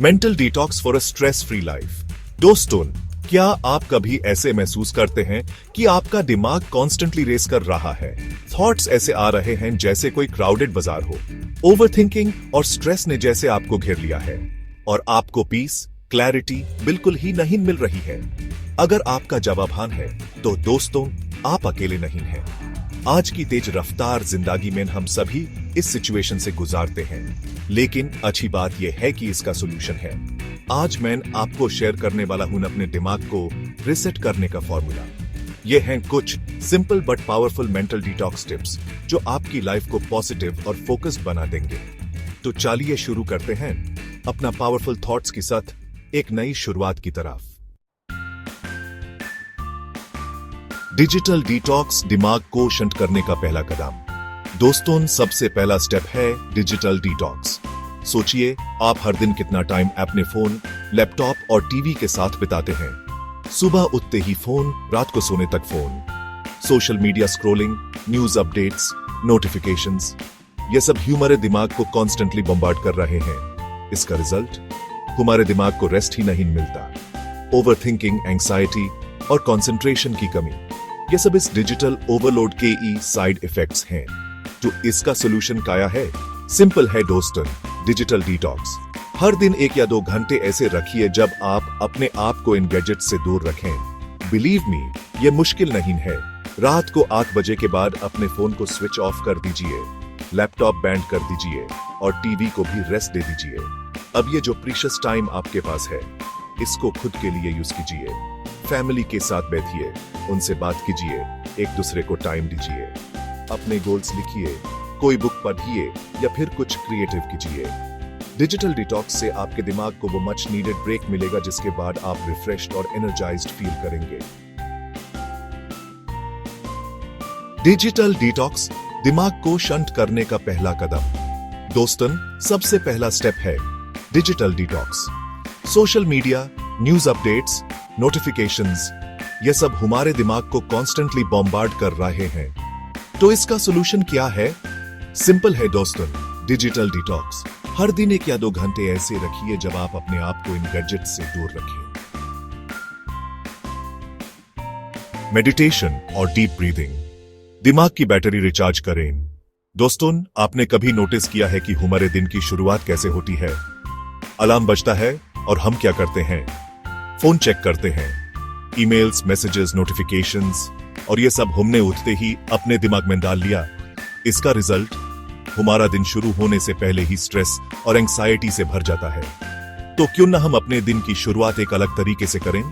Mental detox for a stress free life. दोस्तों, क्या आप कभी ऐसे महसूस करते हैं कि आपका दिमाग कॉन्स्टेंटली रेस कर रहा है? थॉट्स ऐसे आ रहे हैं जैसे कोई क्राउडेड बाजार हो। ओवरथिंकिंग और स्ट्रेस ने जैसे आपको घेर लिया है और आपको पीस, क्लैरिटी बिल्कुल ही नहीं मिल रही है। अगर आपका जवाब हाँ है, तो दोस्तों, आप अकेले नहीं हैं। आज की तेज रफ्तार जिंदगी में हम सभी इस सिचुएशन से गुजारते हैं, लेकिन अच्छी बात यह है कि इसका सॉल्यूशन है। आज मैं आपको शेयर करने वाला हूं अपने दिमाग को रिसेट करने का फॉर्मूला। ये हैं कुछ simple but powerful mental detox tips जो आपकी लाइफ को पॉजिटिव और फोकस्ड बना देंगे। तो चलिए शुरू करते हैं अपना पावरफुल थॉट्स के साथ एक नई शुरुआत की तरफ। डिजिटल डिटॉक्स दिमाग को शांत करने का पहला कदम। दोस्तों, सबसे पहला स्टेप है डिजिटल डिटॉक्स। सोचिए, आप हर दिन कितना टाइम अपने फोन, लैपटॉप और टीवी के साथ बिताते हैं। सुबह उठते ही फोन, रात को सोने तक phone. Social media scrolling, news updates, notifications, ये सब हमारे दिमाग को कॉन्स्टेंटली बम्बार्ड कर रहे हैं। इसका रिजल्ट, हमारे दिमाग को रेस्ट ही नहीं मिलता। ओवरथिंकिंग, एंग्जाइटी और कंसंट्रेशन की कमी, ये सब इस डिजिटल ओवरलोड के साइड इफेक्ट्स हैं। तो इसका सॉल्यूशन क्या है? सिंपल है दोस्तों, डिजिटल डिटॉक्स। हर दिन 1 या 2 घंटे ऐसे रखिए जब आप अपने आप को इन गैजेट्स से दूर रखें। बिलीव मी, ये मुश्किल नहीं है। रात को 8 बजे के बाद अपने फोन को स्विच ऑफ कर दीजिए, लैपटॉप बैंड कर दीजिए और टीवी को भी रेस्ट दे दीजिए। अब ये जो प्रीशियस टाइम आपके पास है, इसको खुद के लिए यूज कीजिए। फैमिली के साथ बैठिए, उनसे बात कीजिए, एक दूसरे को टाइम दीजिए, अपने गोल्स लिखिए, कोई बुक पढ़िए या फिर कुछ क्रिएटिव कीजिए। डिजिटल डिटॉक्स से आपके दिमाग को वो मच नीडेड ब्रेक मिलेगा जिसके बाद आप रिफ्रेश्ड और एनर्जाइज्ड फील करेंगे। डिजिटल डिटॉक्स दिमाग को शांत करने का पहला कदम। दोस्तों, सबसे पहला स्टेप है digital detox. Social media, news updates, notifications, ये सब हमारे दिमाग को कॉन्स्टेंटली बॉम्बार्ड कर रहे हैं। तो इसका सॉल्यूशन क्या है? सिंपल है दोस्तों, डिजिटल डिटॉक्स। हर दिन 1 या 2 घंटे ऐसे रखिए जब आप अपने आप को इन गैजेट्स से दूर रखें। मेडिटेशन और डीप ब्रीदिंग, दिमाग की बैटरी रिचार्ज करें। दोस्तों, आपने कभी नोटिस किया है कि हमारे दिन की शुरुआत कैसे होती है? अलार्म बजता है और हम क्या करते हैं? फोन चेक करते हैं, ईमेल्स, मैसेजेस, नोटिफिकेशंस, और ये सब हमने उठते ही अपने दिमाग में डाल लिया। इसका रिजल्ट, हमारा दिन शुरू होने से पहले ही स्ट्रेस और एंग्जाइटी से भर जाता है। तो क्यों ना हम अपने दिन की शुरुआत एक अलग तरीके से करें,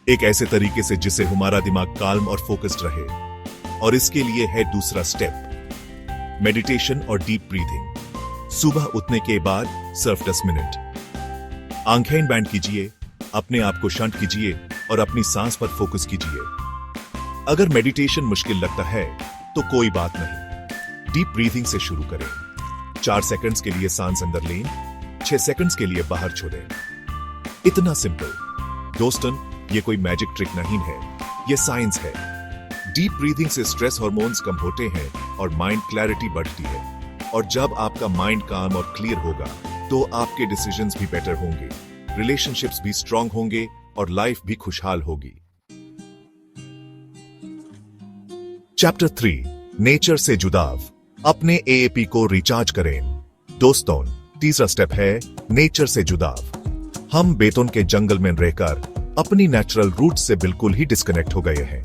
एक ऐसे तरीके से जिससे हमारा दिमाग काल्म और फोकस्ड रहे। और इसके लिए है दूसरा स्टेप, मेडिटेशन और डीप ब्रीथिंग। सुबह उठने के बाद सिर्फ 10 मिनट आंखें बंद कीजिए, अपने आप को शांत कीजिए और अपनी सांस पर फोकस कीजिए। अगर मेडिटेशन मुश्किल लगता है तो कोई बात नहीं, डीप ब्रीथिंग से शुरू करें। 4 सेकंड्स के लिए सांस अंदर लें, 6 सेकंड्स के लिए बाहर छोड़ें। इतना सिंपल। दोस्तों, ये कोई मैजिक ट्रिक नहीं है, ये साइंस है। डीप ब्रीथिंग से स्ट्रेस हार्मोन्स कम होते हैं और माइंड क्लैरिटी बढ़ती है। और जब आपका माइंड काम और क्लियर होगा तो आपके डिसीजंस भी बेटर होंगे, रिलेशनशिप्स भी स्ट्रांग होंगे और लाइफ भी खुशहाल होगी। चैप्टर 3, नेचर से जुड़ाव। अपने एएपी को रिचार्ज करें। दोस्तों, तीसरा स्टेप है नेचर से जुड़ाव। हम बेतौन के जंगल में रहकर अपनी नेचुरल रूट से बिल्कुल ही डिस्कनेक्ट हो गए हैं।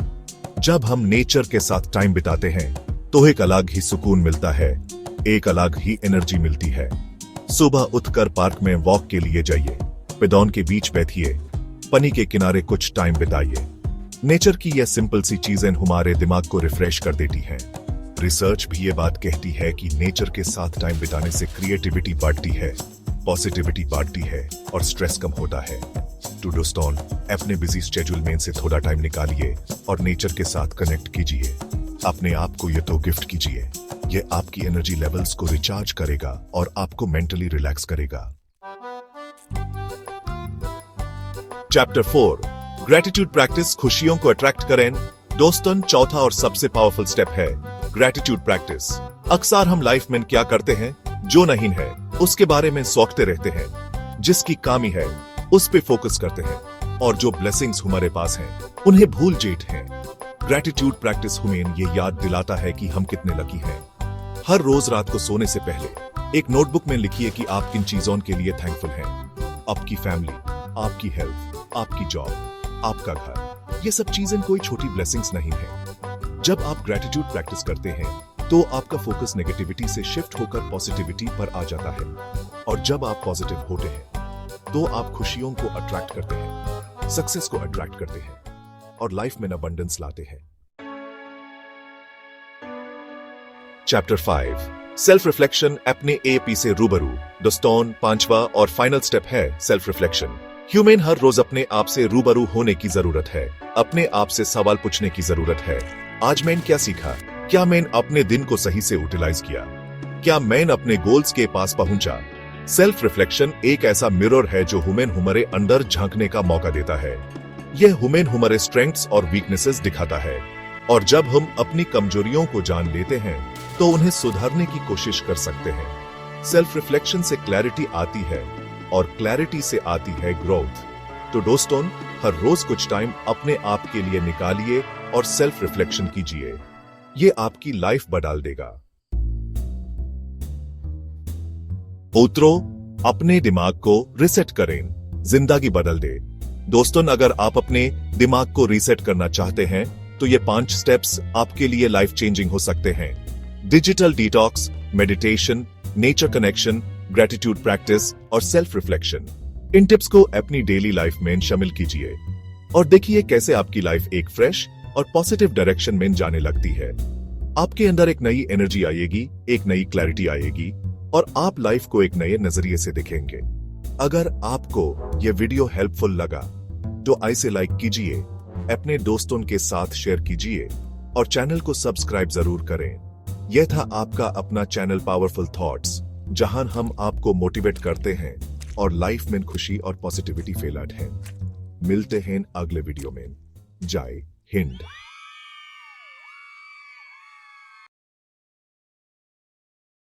जब हम नेचर के साथ टाइम बिताते हैं तो एक अलग ही सुकून मिलता है, एक अलग ही एनर्जी मिलती है। सुबह उठकर पार्क में वॉक के लिए जाइए, पेड़ों के बीच बैठिए, पानी के किनारे कुछ टाइम बिताइए। नेचर की यह सिंपल सी चीजें हमारे दिमाग को रिफ्रेश कर देती हैं। रिसर्च भी ये बात कहती है कि नेचर के साथ टाइम बिताने से क्रिएटिविटी बढ़ती है, पॉजिटिविटी बढ़ती है और स्ट्रेस कम होता है। तो दोस्तों, अपने बिजी शेड्यूल में से थोड़ा टाइम निकालिए और नेचर के साथ कनेक्ट कीजिए। अपने आप को ये तो गिफ्ट कीजिए, ये आपकी एनर्जी लेवल्स को रिचार्ज करेगा और आपको मेंटली रिलैक्स करेगा। चैप्टर 4, ग्रेटिट्यूड प्रैक्टिस, खुशियों को अट्रैक्ट करें। दोस्तों, चौथा और सबसे पावरफुल स्टेप है ग्रेटिट्यूड प्रैक्टिस। अक्सर हम लाइफ में क्या करते हैं जो नहीं है उसके बारे में सोचते रहते हैं। जिसकी कमी है उस पे फोकस करते हैं, और जो ब्लेसिंग्स हमारे पास हैं उन्हें भूल जेट हैं। ग्रेटिट्यूड प्रैक्टिस हमें ये याद दिलाता है कि हम कितने लकी हैं। हर रोज रात को सोने से पहले एक नोटबुक में लिखिए कि आप किन चीजों के लिए थैंकफुल हैं। आपकी फैमिली, आपकी हेल्थ, आपकी जॉब, आपका घर, ये सब चीजें कोई छोटी ब्लेसिंग्स नहीं है। जब आप ग्रेटिट्यूड प्रैक्टिस करते हैं तो आपका फोकस नेगेटिविटी से शिफ्ट होकर पॉजिटिविटी पर आ जाता है, और जब आप पॉजिटिव होते हैं तो आप खुशियों को अट्रैक्ट करते हैं, सक्सेस को अट्रैक्ट करते हैं, और लाइफ में अबंडेंस लाते हैं। चैप्टर 5 सेल्फ रिफ्लेक्शन, अपने एपी से रूबरू। दोस्तों, पांचवा और फाइनल स्टेप है सेल्फ रिफ्लेक्शन। ह्यूमन हर रोज अपने आप से रूबरू होने की जरूरत है, अपने आप से सवाल पूछने की जरूरत है। आज मैंने क्या सीखा? क्या मैंने अपने दिन को सही से यूटिलाइज किया? क्या मैंने अपने गोल्स के पास पहुंचा? सेल्फ रिफ्लेक्शन एक ऐसा मिरर है जो ह्यूमन हमारे अंदर झांकने का मौका देता है। यह ह्यूमन हमारे स्ट्रेंथ्स और वीकनेसेस दिखाता है, और जब हम अपनी कमजोरियों को जान लेते हैं तो उन्हें सुधारने की कोशिश कर सकते हैं। सेल्फ रिफ्लेक्शन से क्लैरिटी आती है, और क्लैरिटी से आती है ग्रोथ। तो दोस्तों, हर रोज कुछ टाइम अपने आप के लिए निकालिए और सेल्फ रिफ्लेक्शन कीजिए। ये आपकी लाइफ बदल देगा। उतरो, अपने दिमाग को रिसेट करें, जिंदगी बदल दे। दोस्तों, अगर आप अपने दिमाग को रीसेट करना चाहते हैं तो ये 5 स्टेप्स आपके लिए लाइफ चेंजिंग हो सकते हैं। Digital detox, meditation, nature connection, gratitude practice और सेल्फ रिफ्लेक्शन। इन टिप्स को अपनी डेली लाइफ में शामिल कीजिए और देखिए कैसे आपकी लाइफ एक फ्रेश और पॉजिटिव डायरेक्शन में जाने लगती है। आपके अंदर एक नई एनर्जी आएगी, एक नई क्लैरिटी आएगी, और आप लाइफ को एक नए नजरिए से देखेंगे। अगर आपको यह वीडियो हेल्पफुल लगा तो इसे लाइक कीजिए, अपने दोस्तों के साथ शेयर कीजिए और चैनल को सब्सक्राइब जरूर करें। यह था आपका अपना चैनल पावरफुल थॉट्स, जहां हम आपको मोटिवेट करते हैं और लाइफ में खुशी और पॉजिटिविटी फैलाते हैं। मिलते हैं अगले वीडियो में। जय हिंद।